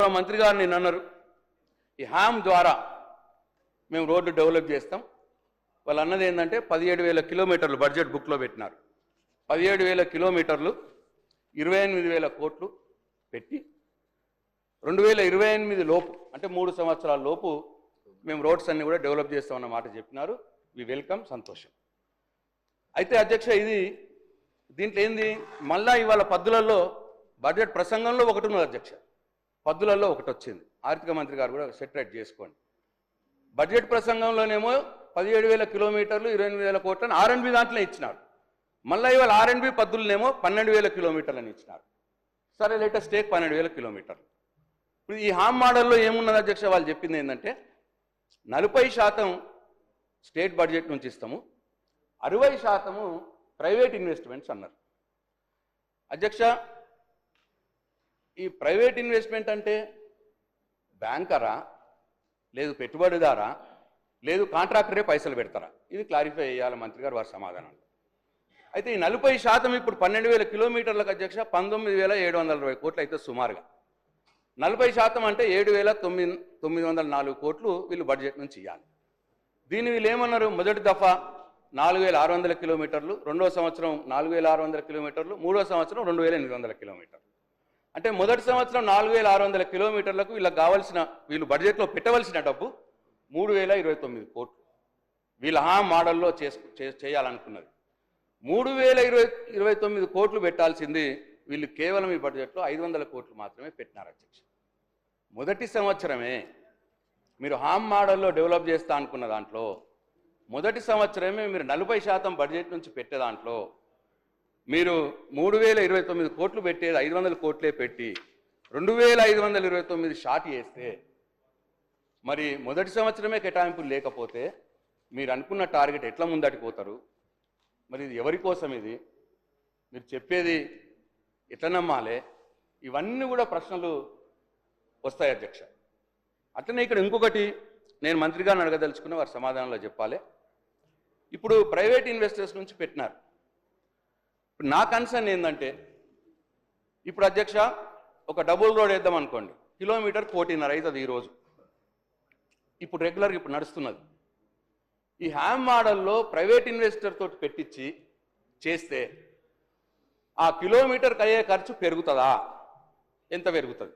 గౌరవ మంత్రి గారు నిన్న అన్నారు, ఈ హ్యామ్ ద్వారా మేము రోడ్లు డెవలప్ చేస్తాం. వాళ్ళు అన్నది ఏంటంటే 17,000 కిలోమీటర్లు బడ్జెట్ బుక్లో పెట్టినారు. 17,000 కిలోమీటర్లు 28,000 కోట్లు పెట్టి 2028 లోపు అంటే 3 సంవత్సరాల లోపు మేము రోడ్స్ అన్ని కూడా డెవలప్ చేస్తామన్న మాట చెప్పినారు. వి వెల్కమ్, సంతోషం. అయితే అధ్యక్ష, దీంట్లో ఏంది, మళ్ళా ఇవాళ పద్దులలో బడ్జెట్ ప్రసంగంలో ఒకటి ఉన్నది అధ్యక్ష, పద్దులలో ఒకటి వచ్చింది. ఆర్థిక మంత్రి గారు కూడా సెటరేట్ చేసుకోండి. బడ్జెట్ ప్రసంగంలోనేమో 17,000 కిలోమీటర్లు 28,000 కోట్లని R&B దాంట్లో ఇచ్చినారు. మళ్ళీ ఇవాళ R&B పద్దులనేమో 12,000 కిలోమీటర్లని ఇచ్చినారు. సరే, లేటెస్ట్ టేక్ 12,000 కిలోమీటర్లు. ఇప్పుడు ఈ హామ్ మోడల్లో ఏమున్నది అధ్యక్ష, వాళ్ళు చెప్పింది ఏంటంటే 40% స్టేట్ బడ్జెట్ నుంచి ఇస్తాము, 60% ప్రైవేట్ ఇన్వెస్ట్మెంట్స్ అన్నారు. అధ్యక్ష, ఈ ప్రైవేట్ ఇన్వెస్ట్మెంట్ అంటే బ్యాంకరా, లేదు పెట్టుబడిదారా, లేదు కాంట్రాక్టరే పైసలు పెడతారా? ఇది క్లారిఫై చేయాలి మంత్రి గారు వారి సమాధానాలు. అయితే ఈ 40% ఇప్పుడు 12,000 కిలోమీటర్లకు అధ్యక్ష 19,720 కోట్లు అయితే సుమారుగా. 40% అంటే 7,904 కోట్లు వీళ్ళు బడ్జెట్ నుంచి ఇవ్వాలి. దీన్ని వీళ్ళు ఏమన్నారు, మొదటి దఫా 4,600 కిలోమీటర్లు, రెండో సంవత్సరం 4,600 కిలోమీటర్లు, మూడో సంవత్సరం 2,800 కిలోమీటర్లు. అంటే మొదటి సంవత్సరం 4,600 కిలోమీటర్లకు వీళ్ళు బడ్జెట్లో పెట్టవలసిన డబ్బు 3,029 కోట్లు. వీళ్ళ హామ్ మోడల్లో చేయాలనుకున్నది 3,029 కోట్లు పెట్టాల్సింది వీళ్ళు కేవలం ఈ బడ్జెట్లో 500 కోట్లు మాత్రమే పెట్టినారు అధ్యక్ష. మొదటి సంవత్సరమే మీరు హామ్ మోడల్లో డెవలప్ చేస్తా అనుకున్న దాంట్లో మొదటి సంవత్సరమే మీరు 40% బడ్జెట్ నుంచి పెట్టే దాంట్లో మీరు 3,029 కోట్లు పెట్టేది 500 కోట్లే పెట్టి 2,529 షార్ట్ చేస్తే, మరి మొదటి సంవత్సరమే కేటాయింపులు లేకపోతే మీరు అనుకున్న టార్గెట్ ఎట్లా ముందటికి పోతారు? మరి ఇది ఎవరి కోసం? ఇది మీరు చెప్పేది ఎట్లా నమ్మాలి? ఇవన్నీ కూడా ప్రశ్నలు వస్తాయి అధ్యక్ష. అట్లనే ఇక్కడ ఇంకొకటి నేను మంత్రి గారిని అడగదలుచుకున్న వారి సమాధానంలో చెప్పాలి. ఇప్పుడు ప్రైవేట్ ఇన్వెస్టర్స్ నుంచి పెట్టినారు. ఇప్పుడు నా కన్సర్న్ ఏంటంటే, ఇప్పుడు అధ్యక్ష ఒక డబుల్ రోడ్ వేద్దాం అనుకోండి, కిలోమీటర్ 1.5 అవుతుంది ఈరోజు, ఇప్పుడు రెగ్యులర్గా ఇప్పుడు నడుస్తున్నది. ఈ హ్యామ్ మోడల్లో ప్రైవేట్ ఇన్వెస్టర్ తోటి పెట్టించి చేస్తే ఆ కిలోమీటర్కి అయ్యే ఖర్చు పెరుగుతుందా? ఎంత పెరుగుతుంది?